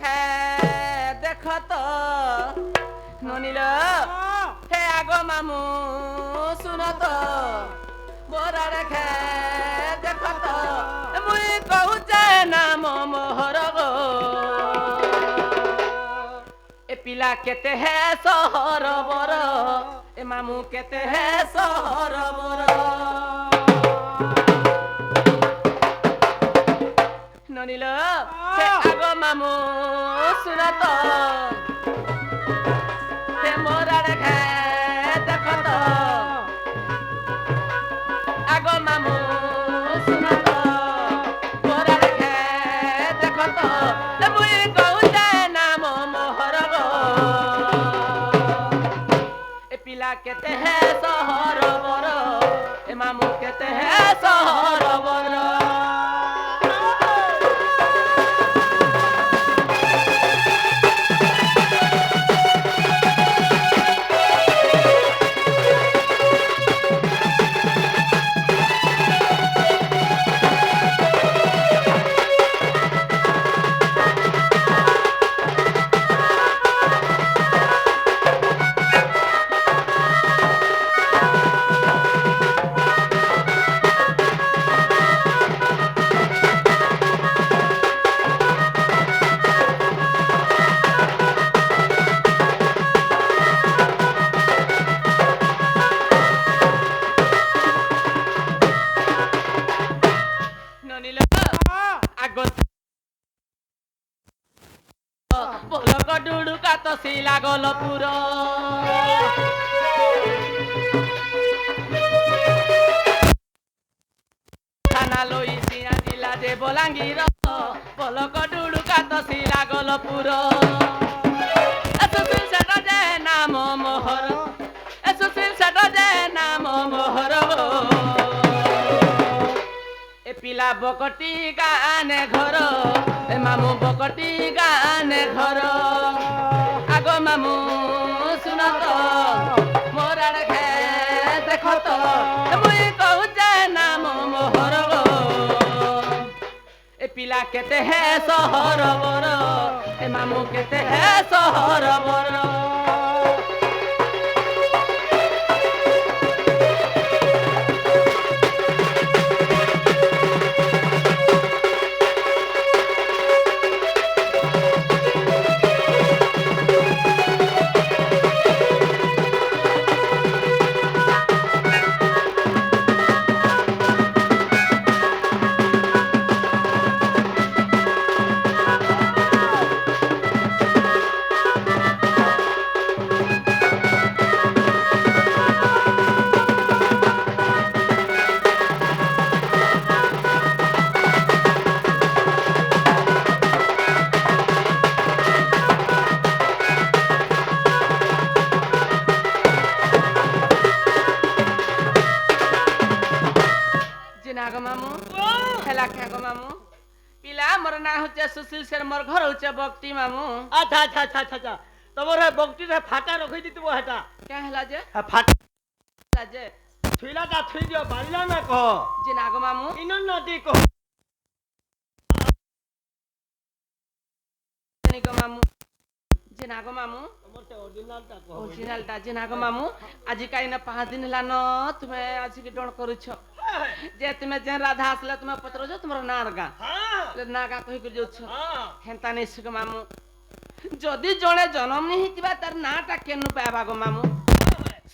হে দেখো তো ননিল হে আগো মামু শুনো তো মোরার খে দেখো তো মুই কহুছে নাম মোহর গো এ পিলা কেতে হে সহর বর এ মামু কেতে হে সহর বর ননিল হে আগো মামু শুনো তো হে মোরার খে দেখো তো আগো মামু শুনো তো মোরার খে দেখো তো মুই কহুছে নাম মোহর গো এ পিলা কেতে হে সহর বর এ মামু কেতে হে সহর বর ননিল আগত পলক ডুডুকা তো শিলা গল পুর থানা লই সিয়া জিলা যে বলাঙ্গীর পলক ডুডুকা তো শিলা গল পুর সুশীল সেট যে নাম মোহর সুশীল সেট যে নাম মোহর এ পিলা বকটি গানে ঘর এ মামু বকটি গানে ঘর আগো মামু শুনো তো মোরার খে দেখো তো মুই কহুছে নাম মোহর গো এ পিলা কেতে হে সহর বর এ মামু কেতে হে সহর বর জিনাগো মামু হেলা খাগো মামু পিলা মোর না হচ্ছে সুশীল সের মোর ঘর হচ্ছে বক্তি মামু আচ্ছা আচ্ছা আচ্ছা আচ্ছা আচ্ছা তোমার বক্তিটা ফাটা রখি দিতে হেটা কে হেলা যে ফাটা হেলা যে থুইলাটা থুই দিও বাড়িলা না কহ জিনাগো মামু ইনন নদী কহ জিনাগো মামু জিনাগো মামু তোমার সে অরিজিনালটা কহ অরিজিনালটা জিনাগো মামু আজি কাই না 5 দিন হেলা ন তুমি আজি কি ডণ କରୁଛ যে তুমি যে রাধা আসলে তুমি পত্রছ তোমার নার গা হ্যাঁ না গা কহি করে যাচ্ছ হ্যাঁ হেন্তা নেই সুখ মামু যদি জনে জনম নি হিতিবা তার নাটা কেনু পাবা গো মামু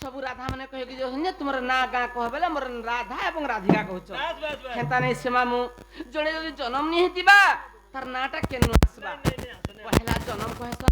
সবু রাধা মানে কহি que যাচ্ছ যে তোমার না গা কহ বেলে মোর রাধা এবং রাধিকা কହୁଛ বাস বাস বাস হেন্তা নেই সে মামু জনে যদি জনম নি হিতিবা তার নাটা কেনু আসবা পহেলা জনম কহেছ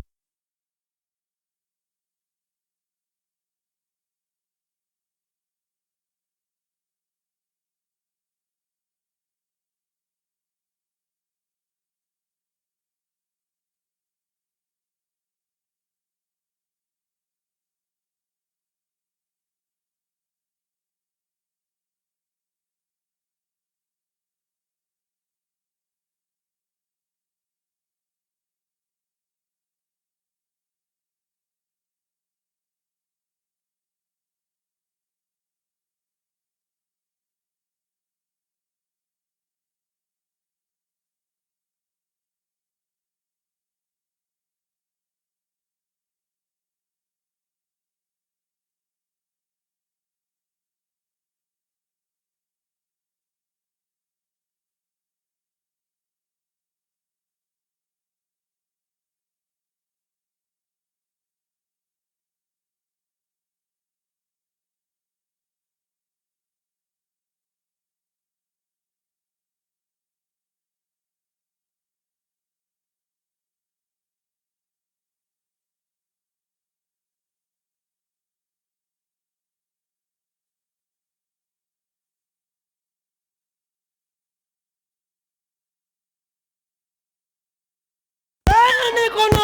নি কোন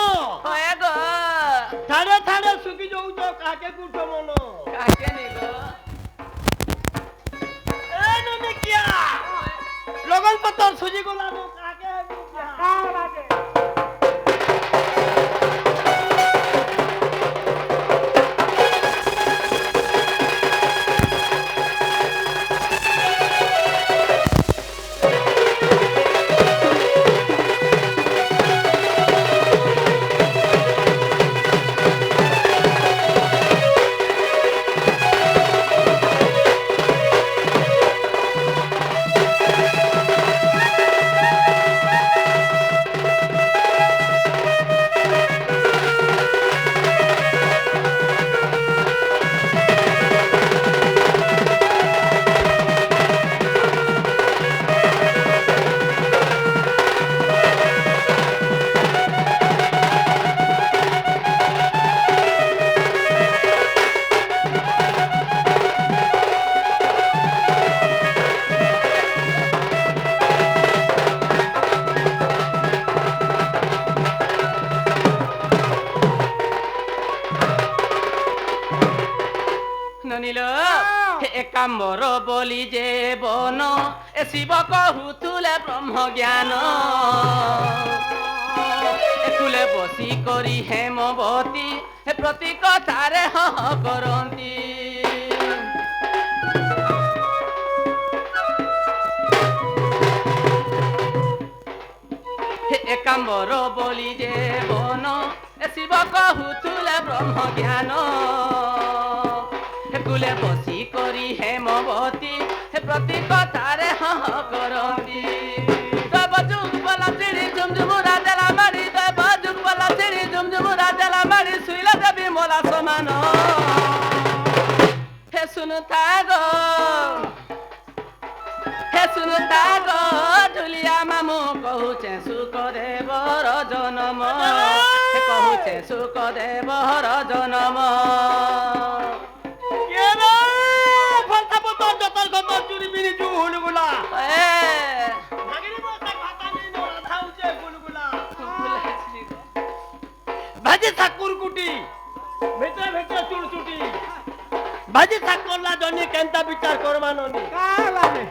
হয়ে গো থাড়ে থাড়ে শুকি যাউছ কাকে কুঠ মন কাকে নি গো এ ননি কিয়া লগন পতর সুজি গলা নো কাকে কাকে ননিল একাম্বর বলি যে বন এ শিব কহুতুলে ব্রহ্ম জ্ঞান একুলে বসি করি হেমবতী হে প্রতি কথারে হ করন্তি একাম্বর বলি যে বন এ শিব কহুতুলে ব্রহ্ম জ্ঞান কুলে বসি করি হেমবতী হে প্রতি কথারে হ করন্তি দবজুগ বলা চিড়ি ঝুমঝুমু রাজলা মারি দবজুগ বলা চিড়ি ঝুমঝুমু রাজলা মারি শুইলা দেবী মোলা সমান হে শুনু থাগো হে শুনু থাগো ঢুলিয়া মামু কহুছে সুখ দেবর জনম হে কহুছে সুখ দেবর জনম ভাজি ঠাকুর কুটি ভেতরে ভেতরে চুড়চুটি ভাজি ঠাকুর লা জনি কেনতা বিচার করবা ননি কালানে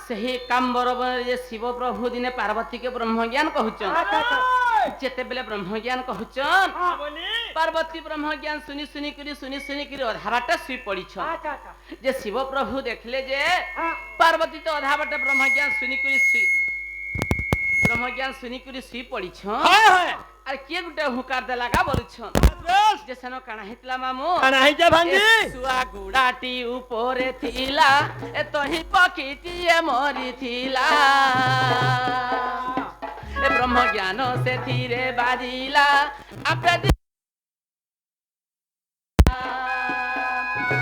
ସେହି କାମ୍ବର ଯେ ଶିବ ପ୍ରଭୁ ଦିନେ ପାର୍ବତୀକେ ବ୍ରହ୍ମଜ୍ଞାନ କହୁଛନ୍ ଯେତେବେଳେ ବ୍ରହ୍ମଜ୍ଞାନ କହୁଛନ୍ ପାର୍ବତୀ ବ୍ରହ୍ମଜ୍ଞାନ ଶୁନି ଶୁନି ଅଧା ବାଟ ଶୁଇ ପଡ଼ିଛନ୍ ଯେ ଶିବ ପ୍ରଭୁ ଦେଖିଲେ ଯେ ପାର୍ବତୀ ତ ଅଧା ବାଟ ବ୍ରହ୍ମଜ୍ଞାନ ଶୁନି ଶୁଇ ପଡ଼ିଛନ୍ আর কে গুটে হুকার দেলা গা বলছন যে সেন কানা হিতলা মামু কানা হিজা ভাঙ্গি সুয়া গুড়াটি উপরে থিলা এ তহি পকিটিয়ে মরি থিলা এ ব্রহ্ম জ্ঞান সেথিরে বাজিলা আপে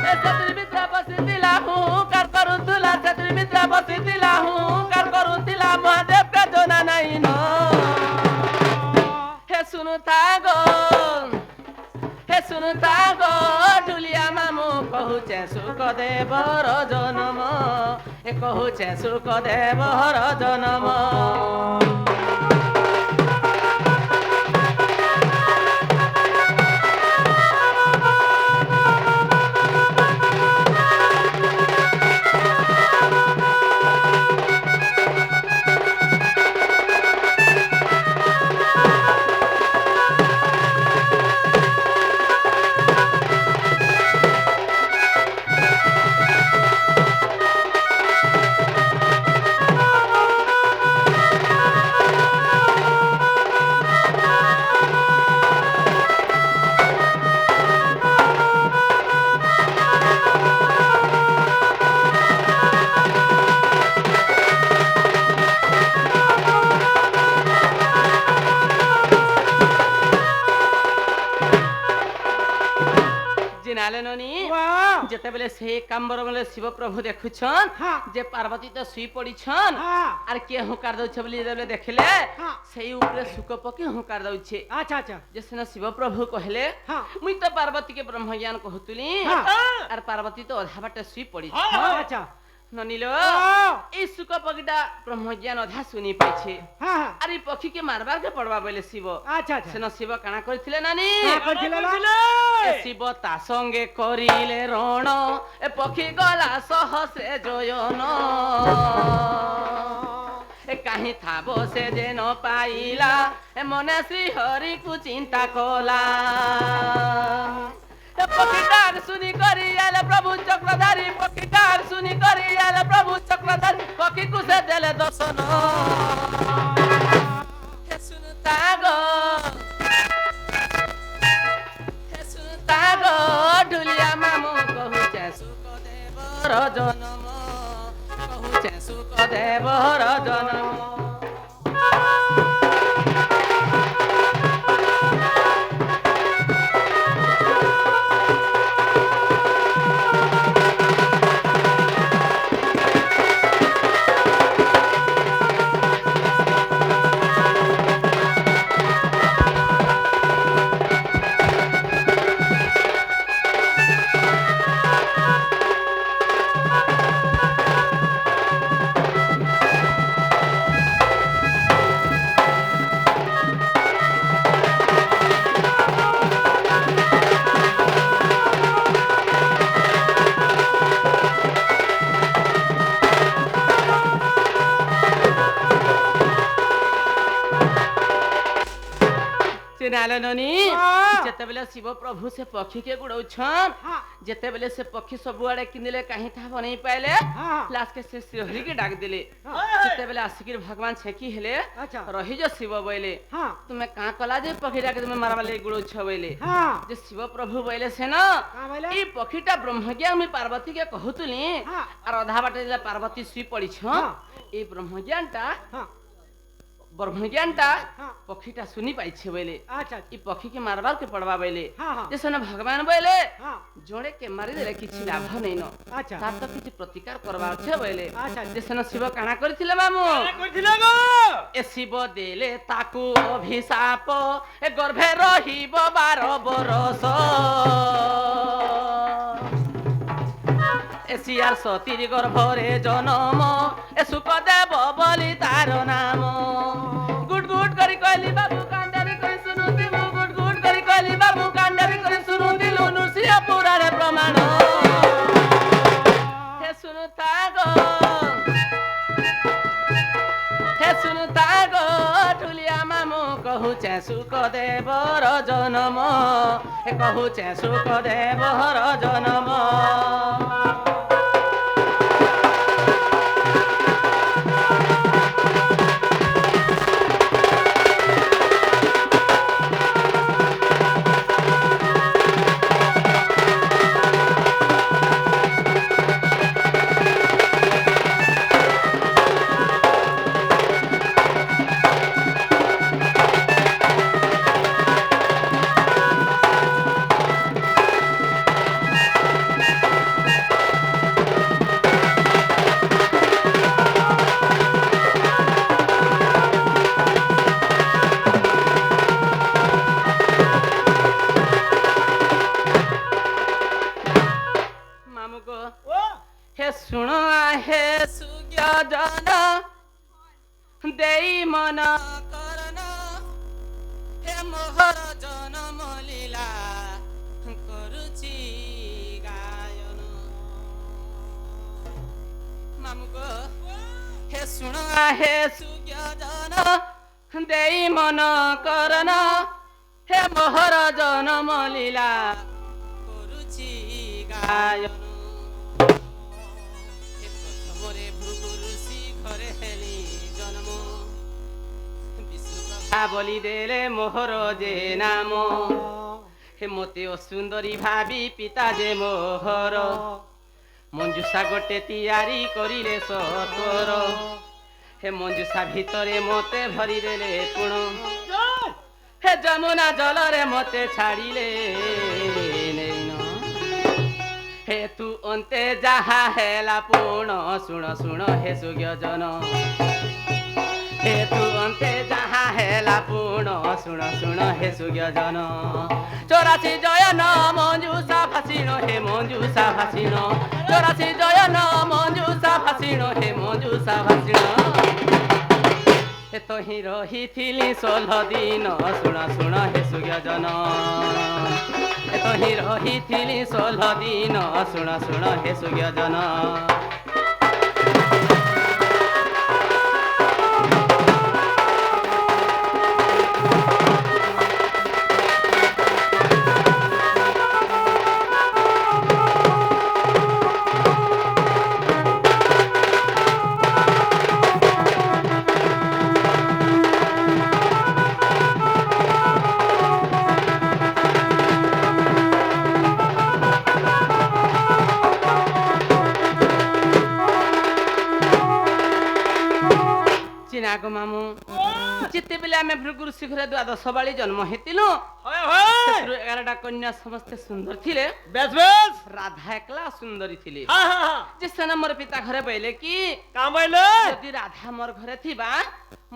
এ সতরি মিত্র বসিতিলা হুকার করুতিলা সতরি মিত্র বসিতিলা হুকার করুতিলা মহাদেব কা জনা নাই ন শুনু তাগো ঢুলিয়া মামু কহুছে সুখ দেবর জনম এ কহুছে সুখ দেবর জনম চিনালে ননি वाह যেতেবেলে সেই কাম্বর বলে শিব প্রভু দেখুছন হ্যাঁ। যে পার্বতী তো শুই পড়িছন हाँ আর কে হুঙ্কার দউছে বলি যেতেবেলে দেখিলে হ্যাঁ। সেই উপরে শুক পক্ষী হুঙ্কার দউছে अच्छा अच्छा যে সেনা শিব প্রভু কহিলে हाँ মুই তো পার্বতীকে ব্রহ্মজ্ঞান কহুতুলি হ্যাঁ। আর পার্বতী তো অধা বাটে শুই পড়িছে हाँ अच्छा ননিল वाह এই শুক পক্ষীটা ব্রহ্মজ্ঞান অধা শুনি পাইছে हाँ हाँ আর এই পক্ষীকে মারবার কে পড়বা বলে শিব अच्छा अच्छा সেনা শিব কানা করিছিলে নানি हाँ करथिले এ শিব তা সঙ্গে করিলে রণ এ পক্ষী গলা সহসে জয়ন এ কাহি থাব সে যে ন পাইলা এ মনে শ্রী হরিকু চিন্তা কলা এ পক্ষী ডাক শুনি করি আলে প্রভু চক্রধারী পক্ষী ডাক শুনি করি আলে প্রভু চক্রধারী পক্ষী কুসে দেলে দর্শন হে শুনু তাগো তাগো ঢুলিয়া মামু কহুছে সুখ দেবর জনম কহুছে সুখ দেবর জনম চিনালে ননি हाँ। যেতেবেলে শিব প্রভু সে পক্ষীকে গুড়াউছন हाँ যেতেবেলে সে পক্ষী ସବୁଆଡେ কিনিলে কাহি তা বনেই পাইলে हाँ লাস্টকে সে শ্রীহরিকে ডাক দিলে हाँ যেতেবেলে আসিকির ভগবান ছেকি হেলে अच्छा রহিজ শিব বইলে हाँ তুমি কাঁ কলা যে পক্ষীটাকে তুমি মারবা লাগি গুড়াউছ বইলে हाँ যে শিব প্রভু বইলে সেন हाँ बोले এই পক্ষীটা ব্রহ্মজ্ঞান আমি পার্বতীকে কহুতুলি हाँ আর অধা বাটে দিলে পার্বতী শুই পড়িছ हाँ এই ব্রহ্মজ্ঞানটা हाँ ব্রহ্মজ্ঞানটা हाँ পক্ষীটা শুনি পাইছে বইলে अच्छा এই পক্ষীকে মারবার কে পড়বা বইলে हाँ हाँ যে সেন ভগবান বইলে हाँ জোড়ে কে মারি দেলে কিছু লাভ নেই ন अच्छा তার তো কিছু প্রতিকার করবা আছে বইলে अच्छा যে সেন শিব কানা করিছিলে মামু करथिले गो এ শিব দেলে তাকু অভিশাপ এ গর্ভে রহিব 12 বরষ এ সিয়ার সতীর গর্ভরে জনম এ সুখ দেব বলি তার নাম গুড গুড করি কইলি বাবু কান্দারি করি শুনু দিলু গুড গুড করি কইলি বাবু কান্দারি করি শুনু দিলু নৃসিংহ পুরাণে প্রমাণ হে শুনু তাগো হে শুনু তাগো ঢুলিয়া মামু কহুছে সুখ দেবর জনম এ কহুছে সুখ দেবর জনম মামুকো ओ হে শুণ হে সুজ্ঞজন দেই মন করন হে মোহর জনম লীলা করুচি গায়ন মামুকো হে শুণ হে সুজ্ঞজন দেই মন করন হে মোহর জনম লীলা করুচি গায়ন হে প্রথমরে ভৃগু ঋষি ঘরে হেলি জন্ম বিষ্ণু বলি দেলে মোহর যে নাম হে মতে অসুন্দরী ভাবি পিতা যে মোহর মঞ্জুষা গোটে তিয়ারি করিলে সতর হে মঞ্জুষা ভিতরে মতে ভরি দেলে পুণ হে যমুনা জলরে মতে ছাড়িলে নেইন হে তু অন্তে যাহা হেলা পুণ শুণ শুণ হে সুজ্ঞজন হে তু অন্তে যাহা হেলা পুণ শুণ শুণ হে সুজ্ঞজন 84 জয়ন মঞ্জুষা ভাসিণ হে মঞ্জুষা ভাসিণ 84 জয়ন মঞ্জুষা ভাসিণ হে মঞ্জুষা ভাসিণ তো হি রহিথিলি 16 দিন শুণ শুণ হে সুজ্ঞজন তো হি রহিথিলি 16 দিন শুণ শুণ হে সুজ্ঞজন ଚିନାକୁ ମାମୁଁ ଯେତେବେଳେ ଆମେ ଭୃଗୁରୁ ଶିଖରେ ଦ୍ୱାଦଶ ବାଳି ଜନ୍ମ ହେଇଥିଲୁ হয় হয় ସେଥିରୁ 11ଟା କନ୍ୟା ସମସ୍ତେ ସୁନ୍ଦର ଥିଲେ বেশ বেশ ରାଧା ଏକଲା ସୁନ୍ଦରୀ ଥିଲେ হ্যাঁ হ্যাঁ হ্যাঁ ଯେ ସେନ ମୋର ପିତା ଘରେ ବଇଲେ କି কামাইলে ଯଦି ରାଧା ମୋର ଘରେ ଥିବା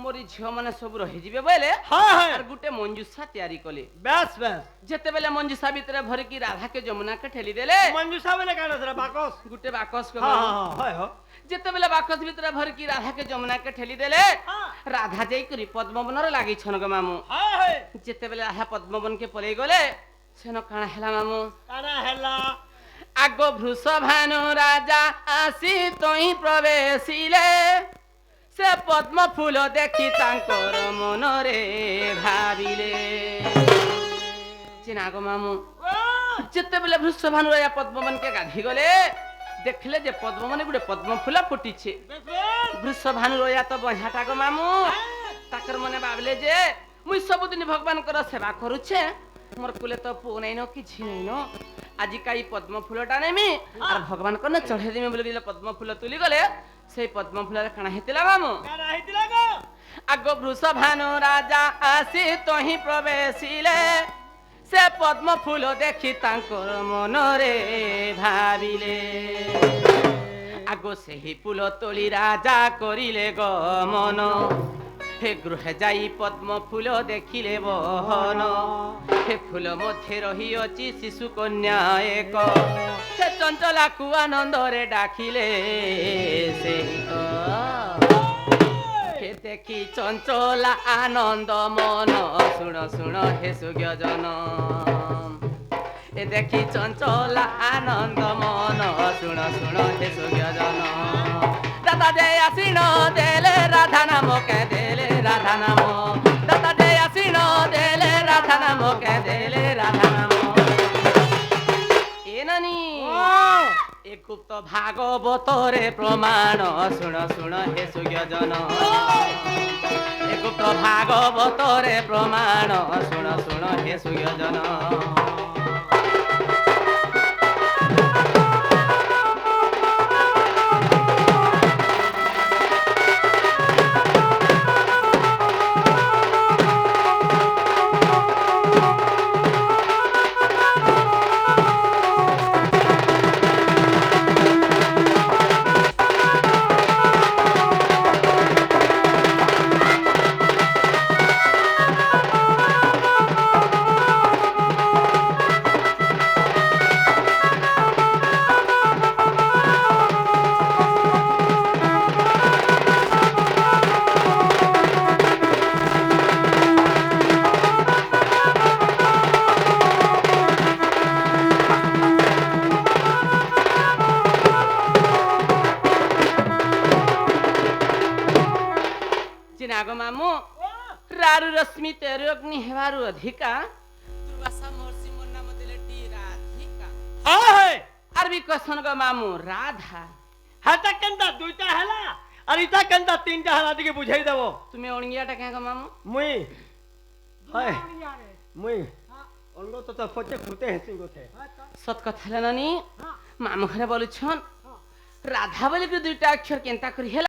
ମୋର ଝିଅ ମାନେ ସବୁ ରହିଯିବେ ବଇଲେ হ্যাঁ হ্যাঁ আর ଗୋଟେ ମଞ୍ଜୁଷା ତିଆରି କଲେ বেশ বেশ ଯେତେବେଳେ ମଞ୍ଜୁଷା ଭିତରେ ଭରିକି ରାଧାକେ ଯମୁନାକେ ଠେଲି ଦେଲେ মঞ্জুষা বলে কেন সেটা বাকস ଗୋଟେ ବାକସକୁ হ্যাঁ হ্যাঁ হয় হয় ଯେତେବେଳେ ବାକସ ଭିତରେ ଭରିକି ରାଧାକେ ଯମୁନାକେ ଠେଲି ଦେଲେ হ্যাঁ ରାଧା ଯାଇକରି ପଦ୍ମବନରେ ଲାଗିଛନ ଗ ମାମୁଁ হয় হয় ଯେତେବେଳେ ରାଧା ପଦ୍ମବନକେ ପଳେଇ ଗଲେ ସେନ କାଣା ହେଲା ମାମୁଁ কানা হেলা ଆଗ ବୃଷଭାନୁ ରାଜା ଆସି ତହିଁ ପ୍ରବେଶିଲେ ସେ ପଦ୍ମ ଫୁଲ ଦେଖି ତାଙ୍କର ମନରେ ଭାବିଲେ ଚିନାଗ ମାମୁଁ ଯେତେବେଳେ ବୃଷଭାନୁ ରାଜା ପଦ୍ମବନକେ ଗାଧି ଗଲେ ଦେଖିଲେ ଯେ ପଦ୍ମବନେ ଗୋଟେ ପଦ୍ମ ଫୁଲ ଫୁଟିছে বেশ বেশ ବୃଷଭାନୁ ରାଜା ତ ବଢିଆଟା ଗ ମାମୁଁ ତାଙ୍କର ମନେ ଭାବିଲେ ଯେ ମୁଇଁ ସବୁଦିନ ଭଗବାନଙ୍କର ସେବା କରୁଛେ ମୋର କୁଲେ ତ ପୁଅ ନାଇନ କିଛି ନାଇନ ଆଜି କାଇ ପଦ୍ମ ଫୁଲଟା ନେମି আর ভগবানଙ୍କ নে ଚଢେଇ ଦେମି ବୋଲି ପଦ୍ମ ଫୁଲ ତୁଲି ଗଲେ সেই পদ্ম ফুলের কাଣା হেতিলা মামু কানা হইতিলা গো আগ বৃষভানু রাজা আসি তহি প্রবেশিলে সে পদ্ম ফুল দেখি তাঙ্কর মনরে ভাবিলে আগ সেই ফুল তোলি রাজা করিলে গমন হে গৃহে যাই পদ্ম ফুল দেখিলে বহন হে ফুল মধ্যে রহিଅଛି শিশু কন্যা এক সে চঞ্চলাকু আনন্দরে ডাকিলে সেই হে দেখি চঞ্চলা আনন্দ মন শুণ শুণ হে সুজ্ঞজন এ দেখি চঞ্চলা আনন্দ মন শুণ শুণ হে সুজ্ঞজন দাদা দে আসিন দেলে রাধা নামকে দেলে রাধা নাম দাদা দে আসিন দেলে রাধা নামকে দেলে রাধা নাম এ নানি এ গুপ্ত ভাগবতরে প্রমাণ শুণ শুণ হে সুজ্ঞজন এ গুপ্ত ভাগবতরে প্রমাণ শুণ শুণ হে সুজ্ঞজন ଚିନାଗ ମାମୁଁ ରାରୁ ରଶ୍ମି ତେରୁ ଅଗ୍ନି ହେବାରୁ ଅଧିକା ଦୁର୍ବାସା ମହର୍ଷି ମୋର ନାମ ଦେଲେ ଟି ରାଧିକା হয় হয় আর বি কসন গো মামু রাধা হাতা কেনতা দুইটা হেলা আর ইটা কেনতা তিনটা হেলা দিকে বুঝাই দেব তুমি অণিয়াটা কেন গো মামু মুই হয় মুই অঙ্গ তো ফচে খুঁতে হেসি গোতে সত কথা হেলা নানি মামু ঘরে বলুছন রাধা বলি দুইটা অক্ষর কেনতা করি হেলা